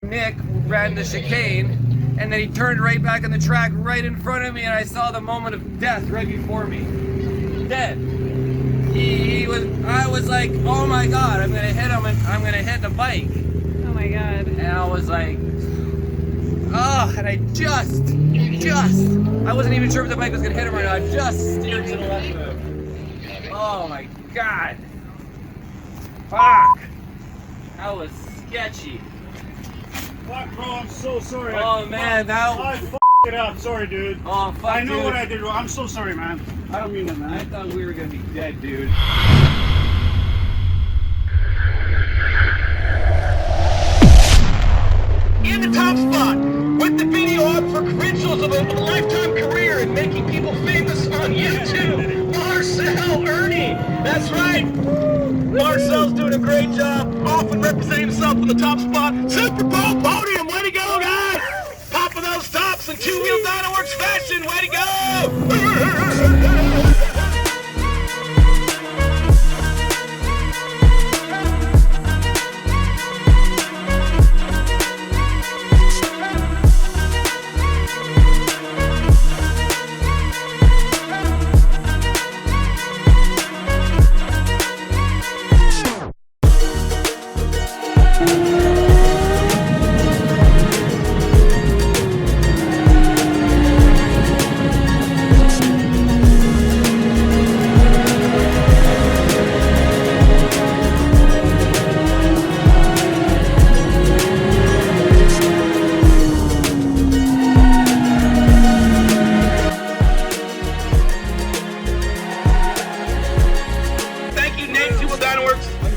Nick ran the chicane, and then he turned right back on the track right in front of me, and I saw the moment of death right before me. Dead. I was like, oh my God, I'm gonna hit him, and I'm gonna hit the bike. Oh my God. And I was like, oh, and I wasn't even sure if the bike was gonna hit him or not. I just steered to the left of him. Oh my God. Fuck. That was sketchy. Fuck, bro, I'm so sorry. Oh man, that I f***ed it up. Sorry, dude. Oh fuck, I know dude. what I did wrong. I'm so sorry, man. I don't mean that, man. I thought we were gonna be dead, dude. In the top spot with the video up for credentials of a lifetime career and making people famous on YouTube, Marcel Irnie. That's right. Marcel's doing a great job, often representing himself in the top spot. Super Bowl podium, way to go, guys! Popping those tops in two-wheel Dynaworks fashion, way to go!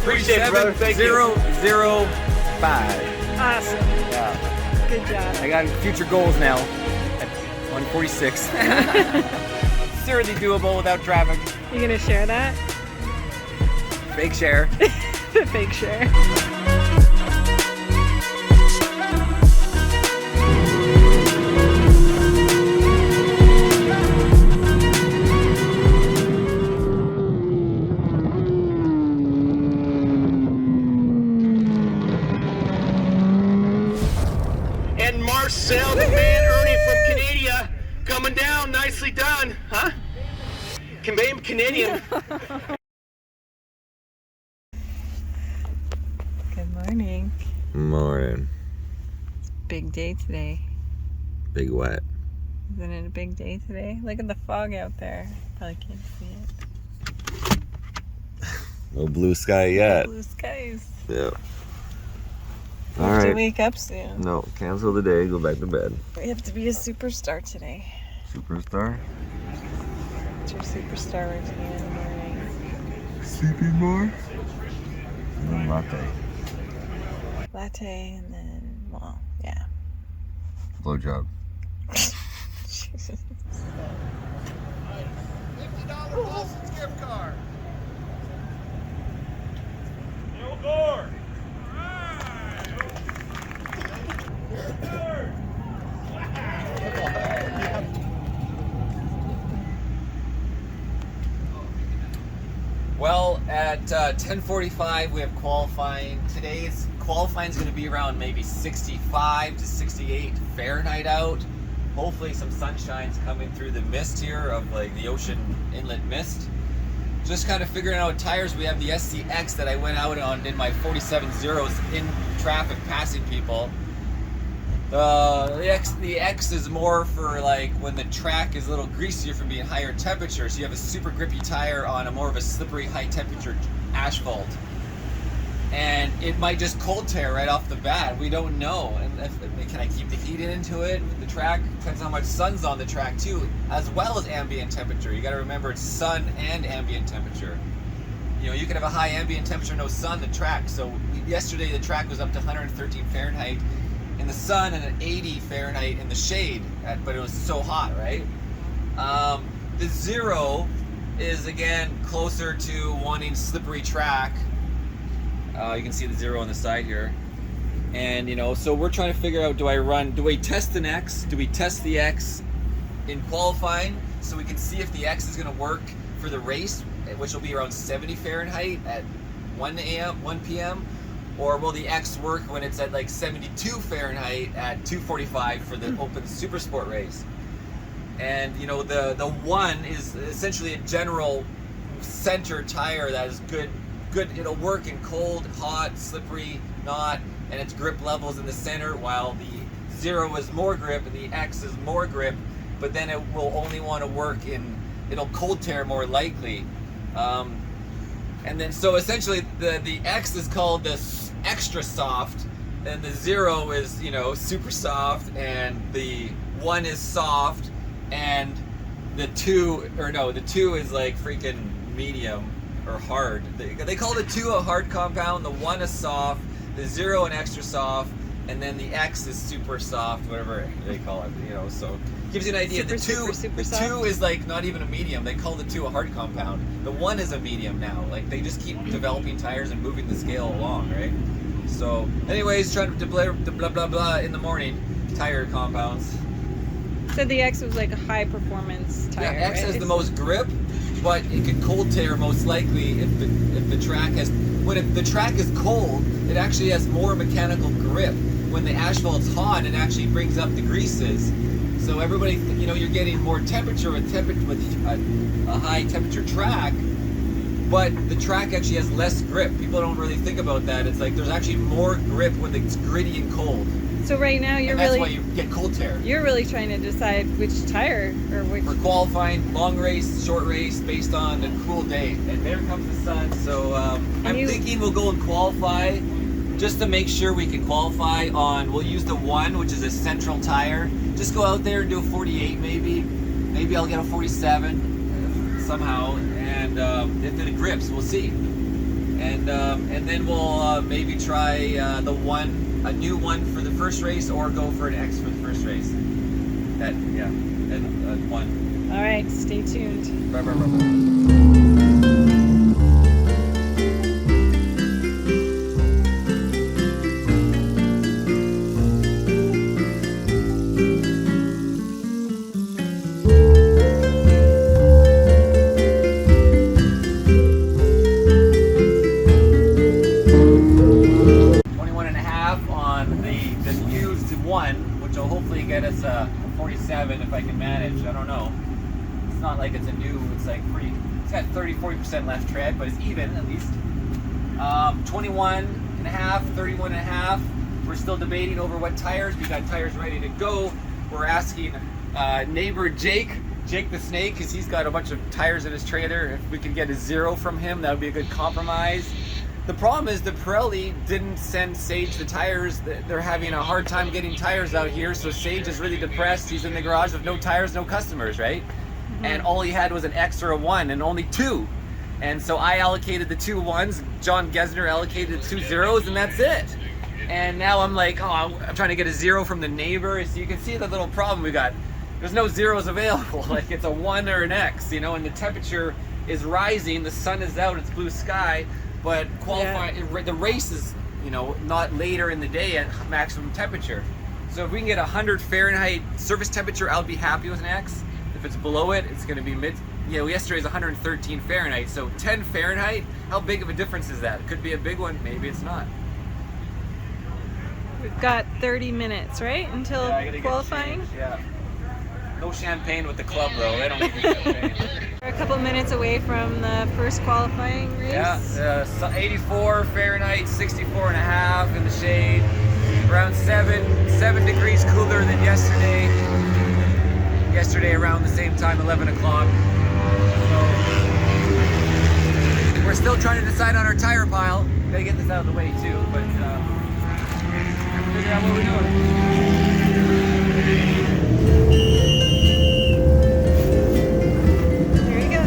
Appreciate it, brother. Thank you. 005. Awesome. Yeah. Good job. I got future goals now at 146. Certainly doable without traffic. You gonna share that? Fake share. Fake share. And Marcel, the man Irnie from Canada, coming down, nicely done, huh? Canadian. Good morning. Morning. It's a big day today. Big wet. Isn't it a big day today? Look at the fog out there. Probably can't see it. No blue sky yet. Blue skies. Yep. We have to wake up soon. No, cancel the day, go back to bed. We have to be a superstar today. Superstar? What's your superstar routine in the morning? Sleeping more? And then latte. Latte and then, well, yeah. Blowjob. Jesus. $50 Wilson's gift card. No door. Well, at 10:45 we have qualifying. Today's qualifying is going to be around maybe 65 to 68 Fahrenheit out. Hopefully some sunshine's coming through the mist here of like the ocean inlet mist. Just kind of figuring out tires. We have the SCX that I went out on in my 47 zeros in traffic passing people. The X is more for like when the track is a little greasier from being higher temperature, so you have a super grippy tire on a more of a slippery high temperature asphalt. And it might just cold tear right off the bat. We don't know. And can I keep the heat into it? The track depends on how much sun's on the track too, as well as ambient temperature. You got to remember it's sun and ambient temperature. You know, you can have a high ambient temperature, no sun, the track. So yesterday the track was up to 113 Fahrenheit in the sun and at 80 Fahrenheit in the shade, but it was so hot, right? The zero is again closer to wanting slippery track. You can see the zero on the side here. And you know, so we're trying to figure out, do we test an X? Do we test the X in qualifying so we can see if the X is gonna work for the race, which will be around 70 Fahrenheit at 1 p.m. Or will the X work when it's at like 72 Fahrenheit at 245 for the open super sport race? And you know, the 1 is essentially a general center tire that is good. It'll work in cold, hot, slippery, not, and its grip levels in the center, while the 0 is more grip and the X is more grip, but then it will only want to work in, it'll cold tear more likely. And then so essentially the X is called the extra soft, and the 0 is, you know, super soft, and the 1 is soft, and the 2 is like freaking medium or hard. They call the 2 a hard compound, the 1 is soft, the 0 an extra soft, and then the X is super soft, whatever they call it, you know. So it gives you an idea. Super, The 2 is like not even a medium. They call the 2 a hard compound. The 1 is a medium now. Like they just keep developing tires and moving the scale along, right? So anyways, trying to blah blah blah in the morning. Tire compounds. So the X was like a high performance tire. Yeah, X right? has the most grip, but it could cold tear most likely if the track has, the track is cold, it actually has more mechanical grip. When the asphalt's hot, it actually brings up the greases. So everybody, you know, you're getting more temperature with a high temperature track, but the track actually has less grip. People don't really think about that. It's like there's actually more grip when it's gritty and cold. So right now you're and that's really, why you get cold tear. you're really trying to decide which tire or which. For qualifying, long race, short race, based on a cool day. And there comes the sun. So I'm thinking we'll go and qualify, just to make sure we can qualify on, we'll use the 1, which is a central tire. Just go out there and do a 48 maybe. Maybe I'll get a 47 somehow. And if it grips, we'll see. And then we'll maybe try the 1, a new 1 for the first race, or go for an X for the first race. That 1. All right, stay tuned. Bye, bye, bye, bye. Get us a 47 if I can manage. I don't know. It's not like it's a new, it's like pretty, it's got 30-40% left tread, but it's even at least. 21 and a half, 31 and a half. We're still debating over what tires. We got tires ready to go. We're asking neighbor Jake the Snake, because he's got a bunch of tires in his trailer. If we can get a 0 from him, that would be a good compromise. The problem is the Pirelli didn't send Sage the tires. They're having a hard time getting tires out here, so Sage is really depressed. He's in the garage with no tires, no customers, right? Mm-hmm. And all he had was an X or a 1 and only 2. And so I allocated the 2 1s, John Gesner allocated the 2 0s, and that's it. And now I'm like, oh, I'm trying to get a 0 from the neighbor. So you can see the little problem we got. There's no 0s available. Like it's a 1 or an X, you know, and the temperature is rising, the sun is out, it's blue sky. But the race is, you know, not later in the day at maximum temperature. So if we can get 100 Fahrenheit surface temperature, I'll be happy with an X. If it's below it, it's going to be yesterday's 113 Fahrenheit. So 10 Fahrenheit, how big of a difference is that? It could be a big one, maybe it's not. We've got 30 minutes, right, until qualifying? Yeah. No champagne with the club though. They don't need champagne. We're a couple minutes away from the first qualifying race. Yeah, 84 Fahrenheit, 64 and a half in the shade. Around 7 degrees cooler than yesterday. Yesterday around the same time, 11 o'clock. So we're still trying to decide on our tire pile. Gotta get this out of the way too, but figure out what we're doing. There you go.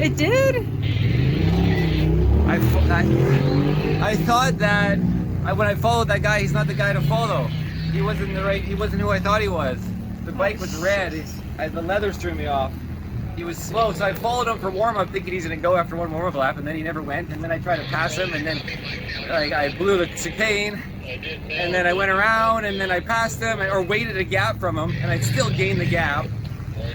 It did? I thought that when I followed that guy, he's not the guy to follow. He wasn't who I thought he was. The bike was red. The leathers threw me off. He was slow, so I followed him for warm-up thinking he's gonna go after one warm-up lap, and then he never went, and then I tried to pass him, and then I blew the chicane, and then I went around, and then I passed him, or waited a gap from him, and I still gained the gap,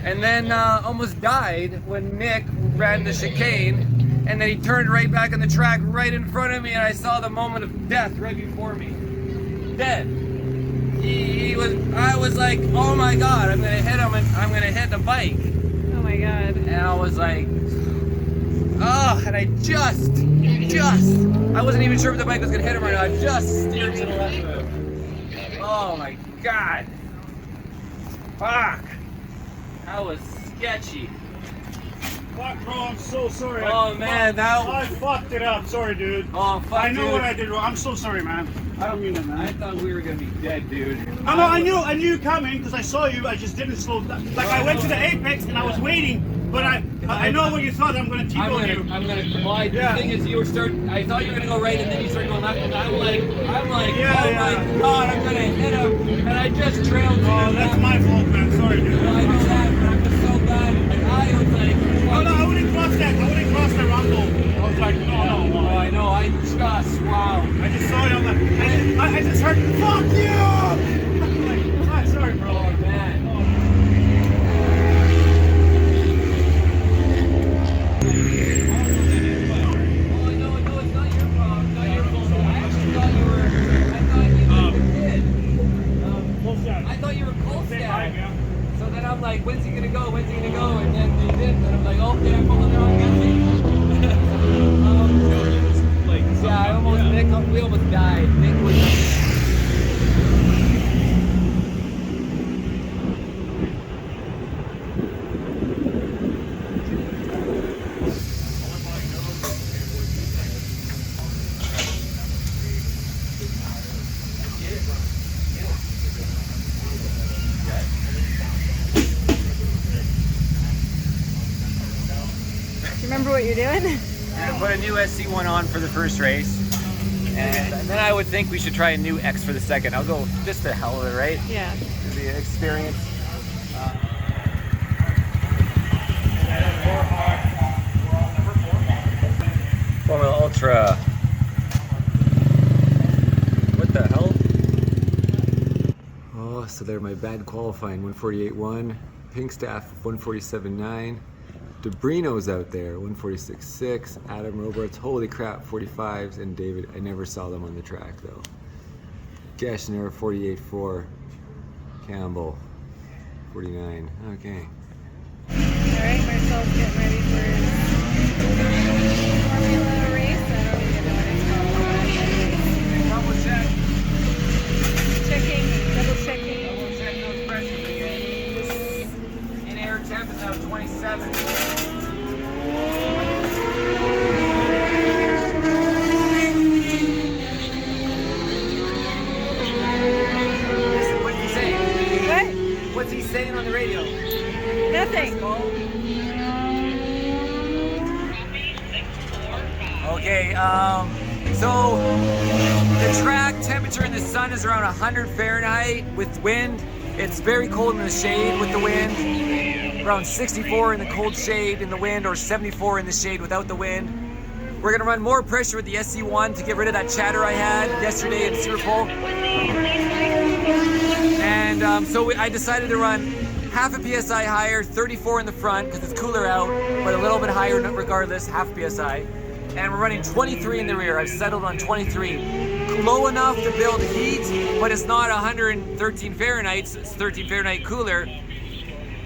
and then almost died when Nick ran the chicane, and then he turned right back on the track right in front of me, and I saw the moment of death right before me. Dead. I was like, oh my God, I'm gonna hit him, and I'm gonna hit the bike. Oh my God. And I was like, oh, and I wasn't even sure if the bike was gonna hit him or not. I just steered to the left of him. Oh my God. Fuck. That was sketchy. Fuck, bro, I'm so sorry. Oh man, I fucked it up. Sorry, dude. Oh fuck, I know dude. what I did wrong. I'm so sorry, man. I don't mean that, man. I thought we were gonna be dead, dude. I knew you coming because I saw you. I just didn't slow down. Like I went to the apex and I was waiting, but I know what you thought. I'm gonna T-bone you. I'm gonna fly. Yeah. The thing is, I thought you were gonna go right, and then you started going left, and I'm like, Yeah, oh yeah. my God, I'm gonna hit him, and I just trailed. Oh, that's my fault, man. Sorry, dude. Well, I know that, but I'm just so glad. Like I was like, Oh no, I wouldn't cross that. I wouldn't cross the rumble. I was like, no. oh, I know. I just wow. I just saw you. I'm like, I just heard, fuck you. I'm like, sorry, bro. Oh man. I thought you were cold stack. So then I'm like, when's he gonna go? When's he gonna go? And then he didn't. And I'm like, okay, I'm following the wrong guy. Yeah, we almost died. Nick was. Remember what you're doing? We're gonna put a new SC1 on for the first race, and then I would think we should try a new X for the second. I'll go just to hell of it, right? Yeah. The experience. Formula Ultra. What the hell? Oh, so they're my bad qualifying. 148.1. Pinkstaff 147.9. Debrino's out there, 146.6. Adam Roberts, holy crap, 45s. And David, I never saw them on the track though. Geshner, 48.4. Campbell, 49. Okay. Alright, Marcel's getting ready for his Formula race. I don't even know what it's called. Double check. Checking, double checking. Double check those pressures again. In air temp is now 27. What's he saying? What? What's he saying on the radio? Nothing. Okay, so the track temperature in the sun is around 100 Fahrenheit with wind. It's very cold in the shade with the wind. Around 64 in the cold shade in the wind, or 74 in the shade without the wind. We're gonna run more pressure with the SC1 to get rid of that chatter I had yesterday in Superpole. And I decided to run half a PSI higher, 34 in the front because it's cooler out, but a little bit higher regardless, half PSI. And we're running 23 in the rear. I've settled on 23. Low enough to build heat, but it's not 113 Fahrenheit, it's 13 Fahrenheit cooler,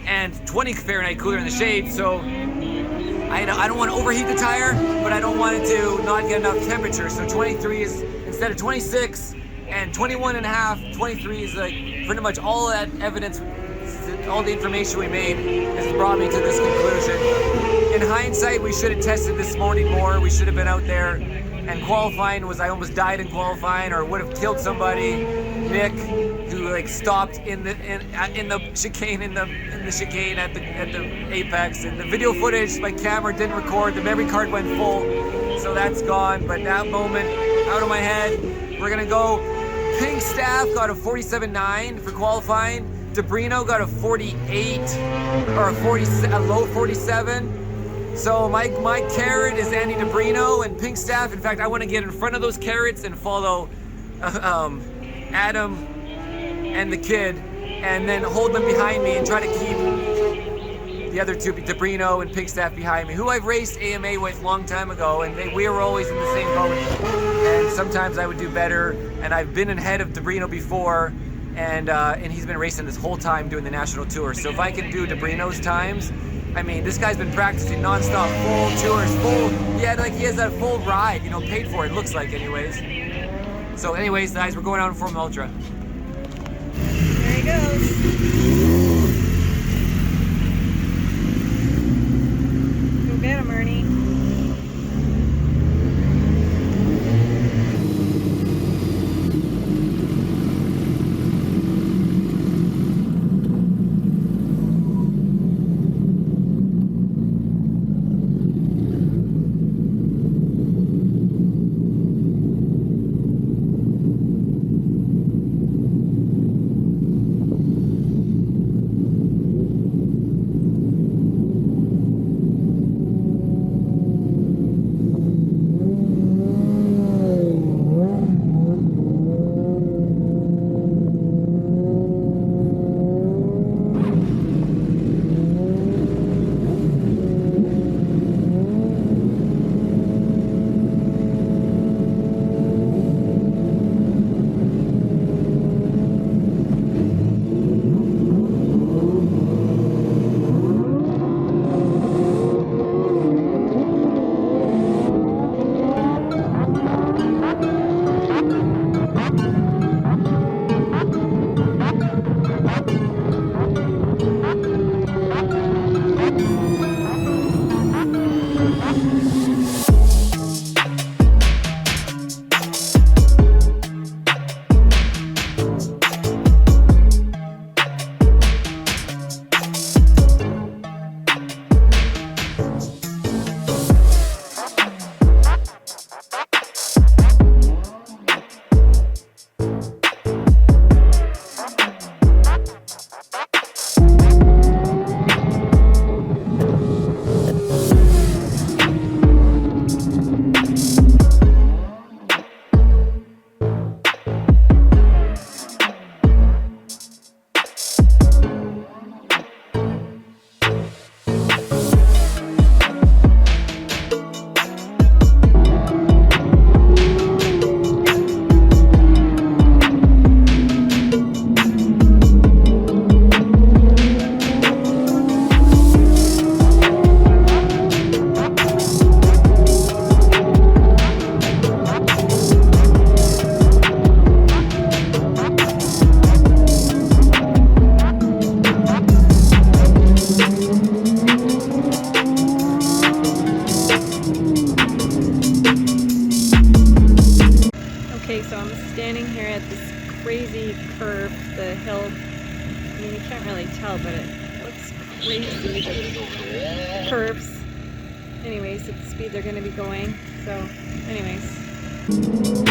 and 20 Fahrenheit cooler in the shade, so I don't want to overheat the tire, but I don't want it to not get enough temperature. So 23 is, instead of 26 and 21 and a half, 23 is like pretty much all that evidence, all the information we made has brought me to this conclusion. In hindsight, we should have tested this morning more. We should have been out there and qualifying was, I almost died in qualifying or would have killed somebody. Nick, who like stopped in the chicane at the apex, and the video footage, my camera didn't record. The memory card went full, so that's gone. But that moment out of my head. We're gonna go. Pink Staff got a 47.9 for qualifying. Debrino got a 48 or a low 47. So my carrot is Andy Debrino and Pink Staff. In fact, I want to get in front of those carrots and follow Adam and the kid, and then hold them behind me and try to keep the other two, Debrino and Pink Staff, behind me, who I've raced AMA with a long time ago, and we were always in the same boat. And sometimes I would do better, and I've been ahead of Debrino before, and he's been racing this whole time doing the national tour. So if I can do Debrino's times, I mean, this guy's been practicing nonstop, full tours, he has that full ride, you know, paid for it, looks like, anyways. So anyways, guys, we're going out in Formula Ultra. There he goes. Go get him, Ernie. But it looks crazy, the curves. Anyways, at the speed they're going to be going. So, anyways.